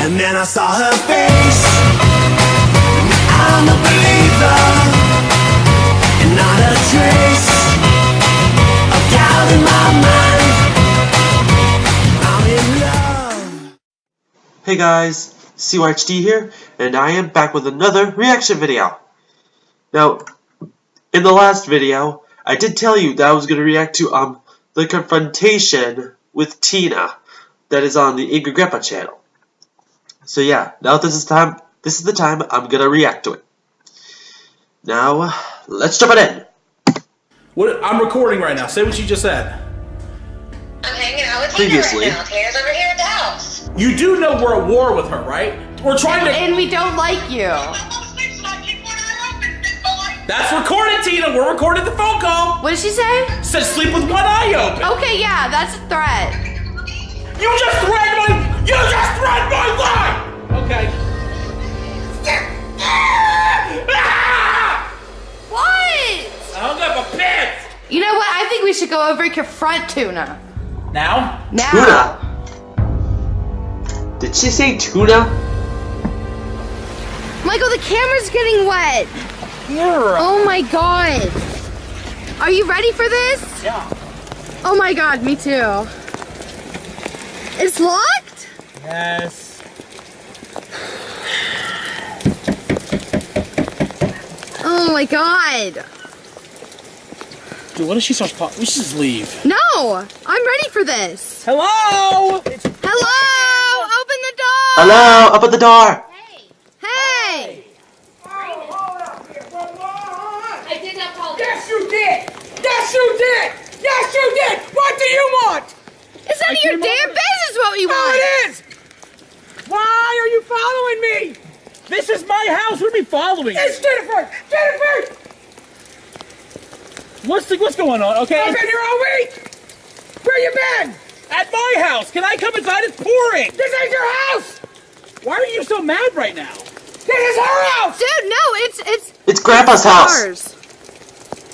And then I saw her face. I'm a believer, and not a trace of doubt in my mind. I'm in love. Hey guys, CYHD here, and I am back with another reaction video. Now, in the last video, I did tell you that I was going to react to the confrontation with Tina that is on the Angry Grandpa channel. So yeah, now this is the time I'm going to react to it. Now, let's jump it in. What? I'm recording right now. Say what you just said. I'm hanging out with Tina right now. Tina's over here at the house. You do know we're at war with her, right? We're trying to... And we don't like you. That's recorded, Tina. We're recording the phone call. What did she say? Said sleep with one eye open. Okay, yeah, that's a threat. You just threatened my life! Okay. What? I hung up a pit. You know what? I think we should go over and confront Tuna. Now? Now. Tuna? Did she say tuna? Michael, the camera's getting wet. Oh my god. Are you ready for this? Yeah. Oh my god, me too. It's locked? Yes. Oh my god. Dude, what if she starts talking? We should just leave. No, I'm ready for this. Hello? Hello? Open the door. Hello, open the door. Hey. Hold up here. I did not call Yes, you did. Yes, you did. Yes, you did. What do you want? It's none of your damn business what we No, want. it is. Why are you following me? This is my house. What are we following? It's Jennifer. Jennifer. What's going on? Okay. I've been here all week. Where you been? At my house. Can I come inside? It's pouring. This ain't your house. Why are you so mad right now? This is her house. Dude, no, It's Grandpa's house. ours.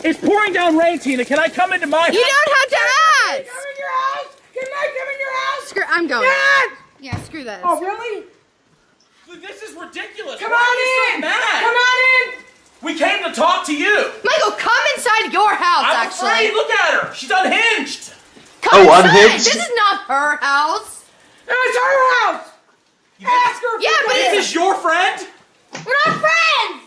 It's pouring down rain, Tina. Can I come into my house? You don't have to Come ask. in your house. Can I come in your house? Screw, I'm going. Dad. Yeah, screw this. Oh, really? This is ridiculous. Come Why on are you so in. mad? Come on in. We came to talk to you. Michael, come inside your house, I'm actually. afraid. Look at her. She's unhinged. Come Oh, inside. unhinged? This is not her house. It's her house. Ask her. Yeah, but This is your friend? We're not friends.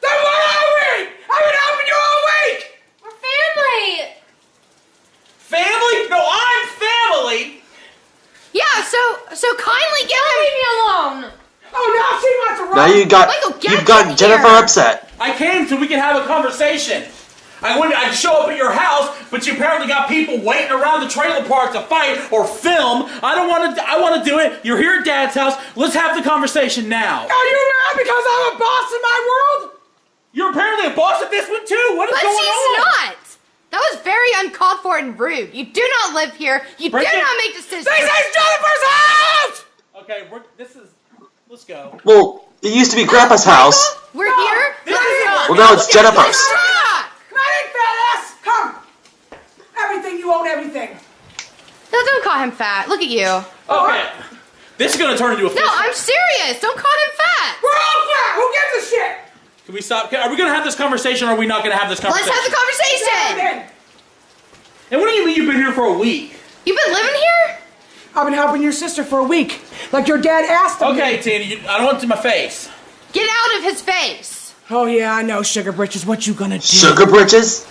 Then what are we? I've been helping you all week. We're family. Family? No, I'm family. Yeah, so kindly leave me alone. Oh, now she wants to run. Now Michael, get you've gotten in Jennifer here. upset. I came so we could have a conversation. I'd show up at your house, but you apparently got people waiting around the trailer park to fight or film. I want to do it. You're here at Dad's house. Let's have the conversation now. Are you mad because I'm a boss in my world? You're apparently a boss at this one too. What is But going she's on? not. That was very uncalled for and rude. You do not live here. You Bridget, do not make decisions. This is Jennifer's house! Okay, let's go. Well, it used to be Grandpa's house. We're here. This Let's is- talk. Well, now it's Jennifer's. Let's talk. Come on in, fat ass! Come! Everything, you own everything. No, don't call him fat. Look at you. Okay. This is gonna turn into a No, I'm serious. Don't call him fat. We're all fat! Who gives a shit? Can we stop? Are we gonna have this conversation or are we not gonna have this conversation? Let's have the conversation. Then. And what do you mean you've been here for a week? You've been living here? I've been helping your sister for a week. Like your dad asked me. Okay, Tina, I don't want it in my face. Get out of his face. Oh yeah, I know, Sugar Britches. What you gonna do? Sugar britches?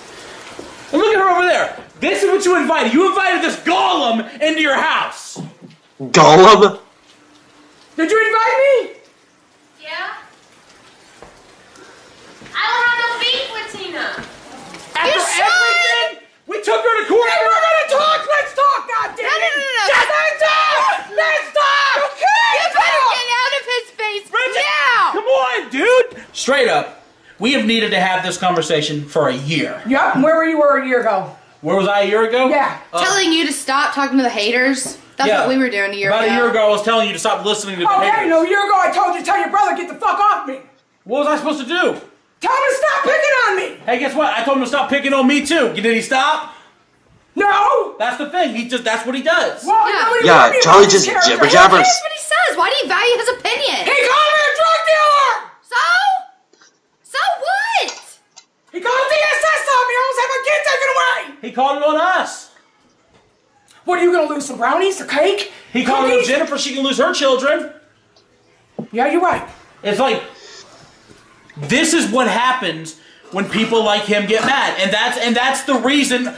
And look at her over there. This is what you invited. You invited this golem into your house. Golem? Did you invite me? Yeah? I don't have no beef with Tina. After everything, we took her to court. If we're gonna talk, let's talk, goddammit! No. Let's talk! Let's talk! Okay! You better get out of his face now. Come on, dude. Straight up, we have needed to have this conversation for a year. Yep, and where were you a year ago? Where was I a year ago? Yeah. Telling you to stop talking to the haters. That's Yeah. what we were doing a year ago. About a year ago, I was telling you to stop listening to the Okay, haters. no, a year ago I told you to tell your brother get the fuck off me. What was I supposed to do? Tell him to stop picking on me. Hey, guess what? I told him to stop picking on me too. Did he stop? No! That's the thing. That's what he does. Well, Yeah. nobody Yeah, warned me Charlie about his just character. jibber He- jabbers. That's what he says. Why do you value his opinion? He called me a drug dealer! So? So what? He called DSS on me! I almost had my kid taken away! He called it on us. What, are you gonna lose some brownies, a cake? He called it on cookies? Jennifer. She can lose her children. Yeah, you're right. It's like, this is what happens when people like him get mad, and that's the reason.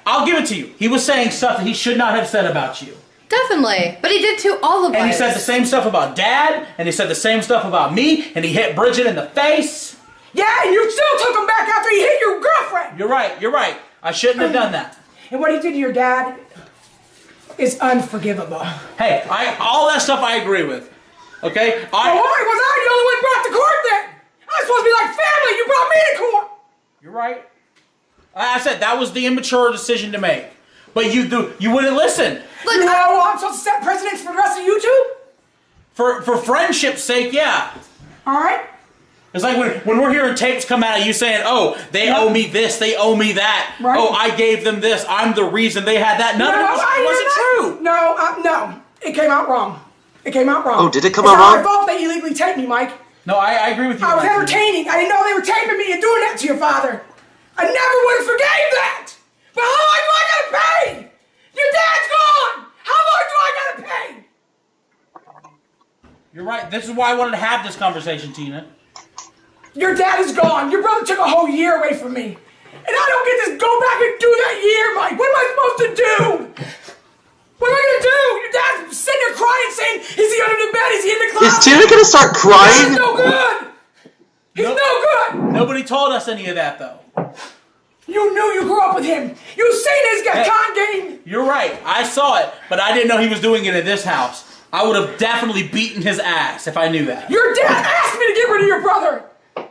I'll give it to you. He was saying stuff that he should not have said about you, Definitely. But he did to all of us. and he said the same stuff about Dad, and he said the same stuff about me, and he hit Bridget in the face. Yeah, and you still took him back after he hit your girlfriend! You're right. You're right. I shouldn't have done that. And what he did to your dad is unforgivable. Hey, all that stuff I agree with. Okay, Why was I the only one brought to court then? I was supposed to be like family. You brought me to court. You're right. I said that was the immature decision to make, but you wouldn't listen. Look, You know I'm supposed to set precedents for the rest of you two? For friendship's sake, yeah. All right. It's like when we're hearing tapes come out of you saying, "Oh, they owe me this, they owe me that. Right. Oh, I gave them this. I'm the reason they had that." None of it wasn't true. No. It came out wrong. It came out wrong. Oh, did it come it's out not wrong? my fault they illegally taped me, Mike. No, I agree with you. I was Mike. entertaining. I didn't know they were taping me and doing that to your father. I never would have forgave that. But how long do I gotta pay? Your dad's gone. How long do I gotta pay? You're right. This is why I wanted to have this conversation, Tina. Your dad is gone. Your brother took a whole year away from me. And I don't get to go back and do that year, Mike. What am I supposed to do? What am I going to do? Your dad's sitting there crying saying, is he under the bed? Is he in the closet? Is Tina gonna start He's crying? no good. He's Nope. no good. Nobody told us any of that, though. You knew you grew up with him. You seen his con game. You're right. I saw it, but I didn't know he was doing it at this house. I would have definitely beaten his ass if I knew that. Your dad asked me to get rid of your brother. He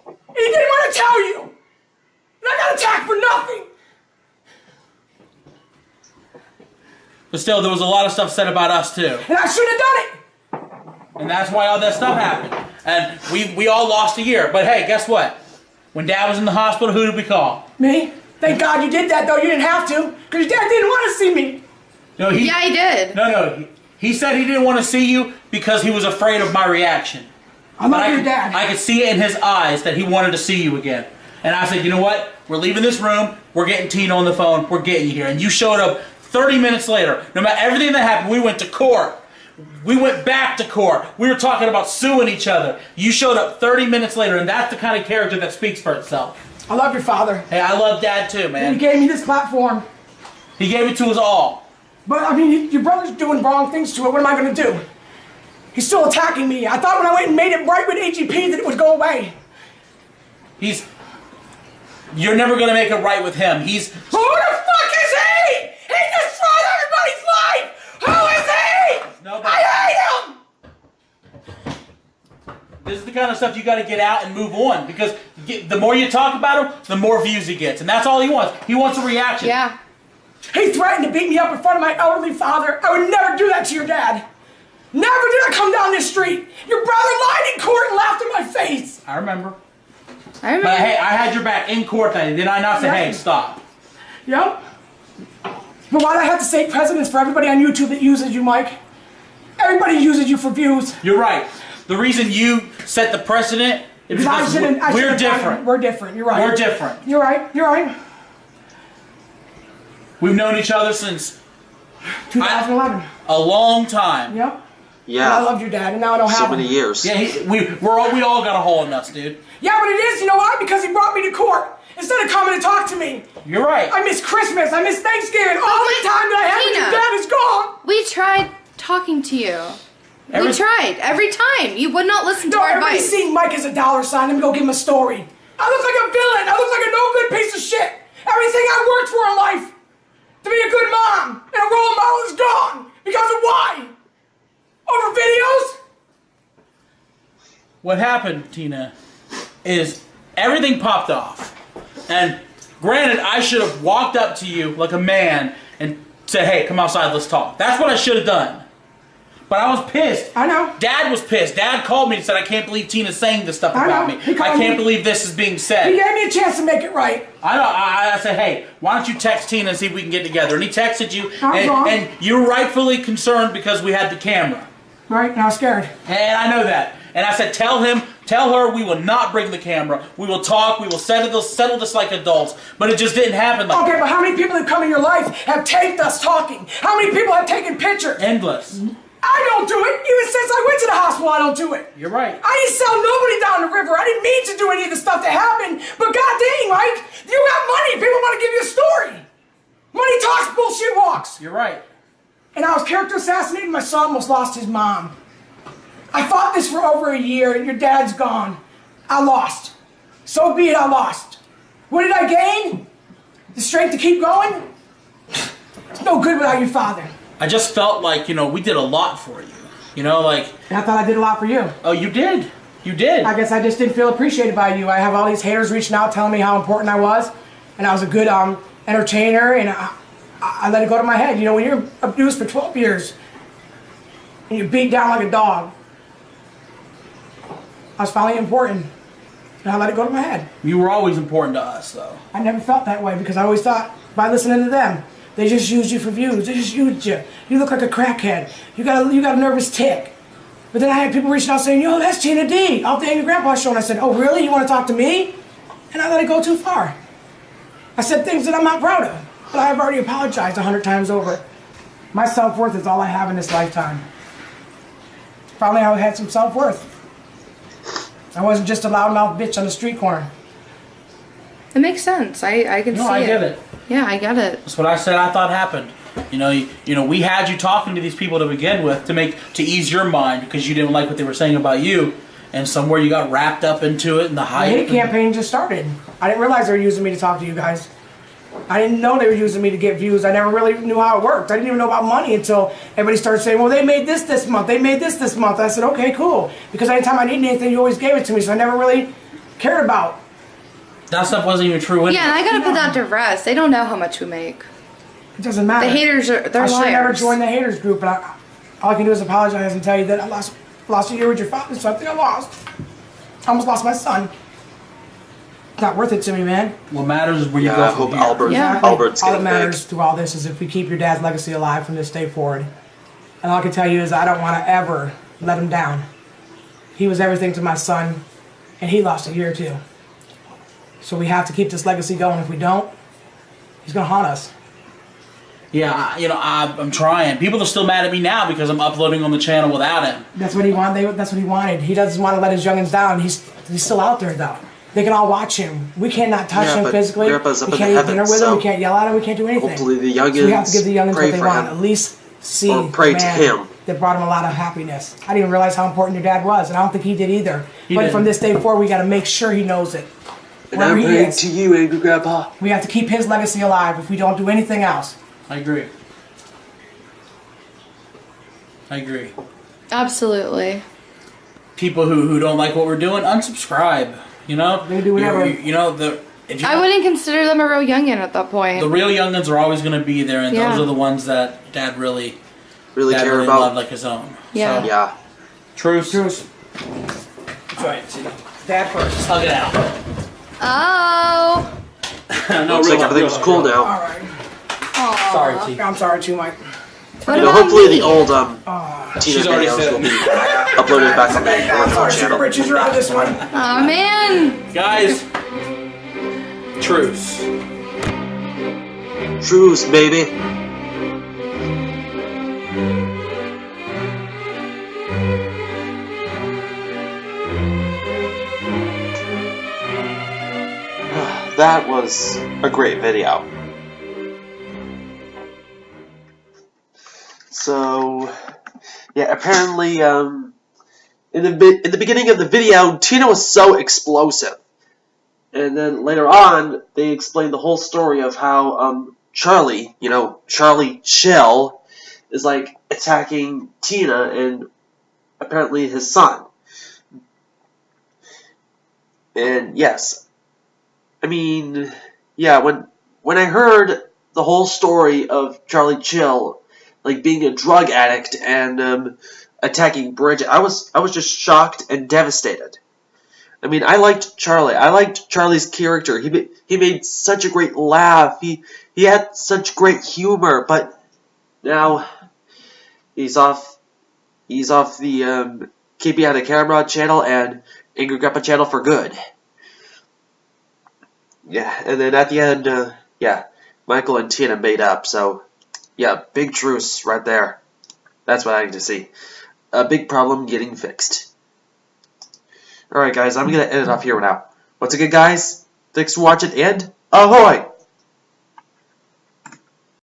didn't want to tell you. And I got attacked for nothing. But still, there was a lot of stuff said about us, too. And I shouldn't have done it. And that's why all that stuff happened. And we all lost a year. But hey, guess what? When Dad was in the hospital, who did we call? Me? Thank God you did that, though. You didn't have to. Because your dad didn't want to see me. No, Yeah, he did. No. He said he didn't want to see you because he was afraid of my reaction. I love But your dad. I could see it in his eyes that he wanted to see you again. And I said, you know what? We're leaving this room. We're getting Tina on the phone. We're getting you here. And you showed up 30 minutes later. No matter everything that happened, we went to court. We went back to court. We were talking about suing each other. You showed up 30 minutes later, and that's the kind of character that speaks for itself. I love your father. Hey, I love Dad too, He man. gave me this platform. He gave it to us all. But, I mean, your brother's doing wrong things to it. What am I going to do? He's still attacking me. I thought when I went and made it right with AGP that it would go away. You're never going to make it right with him. Who the fuck is he? He destroyed everybody's life! Who is he? Nobody. I hate him! This is the kind of stuff you got to get out and move on, because the more you talk about him, the more views he gets, and that's all he wants. He wants a reaction. Yeah. He threatened to beat me up in front of my elderly father. I would never do that to your dad. Never did I come down this street. Your brother lied in court and laughed in my face. I remember. I remember. But hey, I had your back in court that day. Did I not say, hey, stop? Yep. But why'd I have to say precedents for everybody on YouTube that uses you, Mike? Everybody uses you for views. You're right. The reason you set the precedent is because we're different. We're different. You're right. We're different. You're right. You're right. We've known each other since 2011. a long time. Yep. And I Yeah. loved your dad, and now I don't have So him. many years. Yeah, we all got a hole in us, dude. Yeah, but it is, you know why? Because he brought me to court instead of coming to talk to me. You're right. I miss Christmas. I miss Thanksgiving. All the wait, time that I had with your Tina. dad is gone. We tried talking to you. Every- We tried. Every time. You would not listen to No, our everybody's advice. seeing Mike as a dollar sign. Let me go give him a story. I look like a villain. I look like a no-good piece of shit. Everything I worked for in life to be a good mom and a role model is gone. Because of why? Over videos? What happened, Tina, is everything popped off. And granted, I should have walked up to you like a man and said, hey, come outside, let's talk. That's what I should have done. But I was pissed. I know. Dad was pissed. Dad called me and said, I can't believe Tina's saying this stuff about me. I can't believe this is being said. He gave me a chance to make it right. I know. I said, hey, why don't you text Tina and see if we can get together? And he texted you, wrong. and you're rightfully concerned because we had the camera. Right, and I was scared. And I know that. And I said, tell her we will not bring the camera. We will talk. We will settle this like adults. But it just didn't happen like that. Okay, but how many people have come in your life have taped us talking? How many people have taken pictures? Endless. I don't do it. Even since I went to the hospital, I don't do it. You're right. I didn't sell nobody down the river. I didn't mean to do any of the stuff that happened. But god dang, right? You got money. People want to give you a story. Money talks, bullshit walks. You're right. And I was character assassinated. My son almost lost his mom. I fought this for over a year, and your dad's gone. I lost. So be it, I lost. What did I gain? The strength to keep going? It's no good without your father. I just felt like, we did a lot for you. And I thought I did a lot for you. Oh, you did. You did. I guess I just didn't feel appreciated by you. I have all these haters reaching out telling me how important I was. And I was a good entertainer, and I let it go to my head. When you're abused for 12 years, and you're beat down like a dog, I was finally important, and I let it go to my head. You were always important to us, though. I never felt that way because I always thought, by listening to them, they just used you for views. They just used you. You look like a crackhead. You got a nervous tick. But then I had people reaching out saying, yo, that's Tina D off the Angry Grandpa Show. And I said, oh, really? You want to talk to me? And I let it go too far. I said things that I'm not proud of, but I've already apologized 100 times over. My self-worth is all I have in this lifetime. Finally, I had some self-worth. I wasn't just a loudmouth bitch on the street corner. It makes sense. I can see it. I get it. Yeah, I get it. That's what I said I thought happened. We had you talking to these people to begin with to ease your mind because you didn't like what they were saying about you, and somewhere you got wrapped up into it and the hype. The hate campaign just started. I didn't realize they were using me to talk to you guys. I didn't know they were using me to get views. I never really knew how it worked. I didn't even know about money until everybody started saying, well, they made this month. They made this month. I said, okay, cool. Because anytime I needed anything, you always gave it to me, so I never really cared about. That stuff wasn't even true. Yeah, and I gotta put that to rest. They don't know how much we make. It doesn't matter. The haters they're liars. I should never join the haters group, but all I can do is apologize and tell you that I lost a year with your father. Something I lost. I almost lost my son. It's not worth it to me, man. What matters is where you go. I hope Albert's all that getting matters big. through all this is if we keep your dad's legacy alive from this day forward. And all I can tell you is I don't want to ever let him down. He was everything to my son, and he lost a year too. So we have to keep this legacy going. If we don't, he's gonna haunt us. Yeah, I'm trying. People are still mad at me now because I'm uploading on the channel without him. That's what he wanted. That's what he wanted. He doesn't want to let his youngins down. He's still out there though. They can all watch him. We cannot touch him physically. Grandpa's up We in can't the eat dinner heavens, with him. so We can't yell at him. We can't do anything. hopefully the youngins So we have to give the youngins pray what they for want. him. At least see Or pray the to man him. that brought him a lot of happiness. I didn't even realize how important your dad was, and I don't think he did either. He But didn't. from this day forward, we got to make sure he knows it. And Wherever I'm he praying is, to you, Angry Grandpa. we have to keep his legacy alive if we don't do anything else. I agree. Absolutely. People who don't like what we're doing, unsubscribe. They do whatever. I wouldn't consider them a real youngin at that point. The real youngins are always going to be there, and Yeah. those are the ones that Dad really Care about. loved like his own. Yeah. So, Yeah. Truce. Truce. That's right. See, Dad first. hug it out. Oh. No, Looks like everything's cool All now. right. Aw. Sorry, T. I'm sorry too, Mike. What about Hopefully me? the old Tina She's already videos said will it. be uploaded back on the original Sorry, channel. Britches, you're out of this one. Aw, man. Guys, truce. Truce, baby. That was a great video. So, yeah, apparently, in the beginning of the video, Tina was so explosive. And then later on, they explained the whole story of how Charlie, Charlie Chill, is like attacking Tina and apparently his son. And yes, I mean, yeah, when I heard the whole story of Charlie Chill, like being a drug addict and attacking Bridget. I was just shocked and devastated. I mean, I liked Charlie. I liked Charlie's character. He made such a great laugh. He had such great humor. But now he's off the Keep Behind the Camera channel and Angry Grandpa channel for good. Yeah, and then at the end, yeah, Michael and Tina made up. So yeah, big truce right there. That's what I need to see. A big problem getting fixed. Alright guys, I'm going to end it off here now. Once again guys, thanks for watching and ahoy!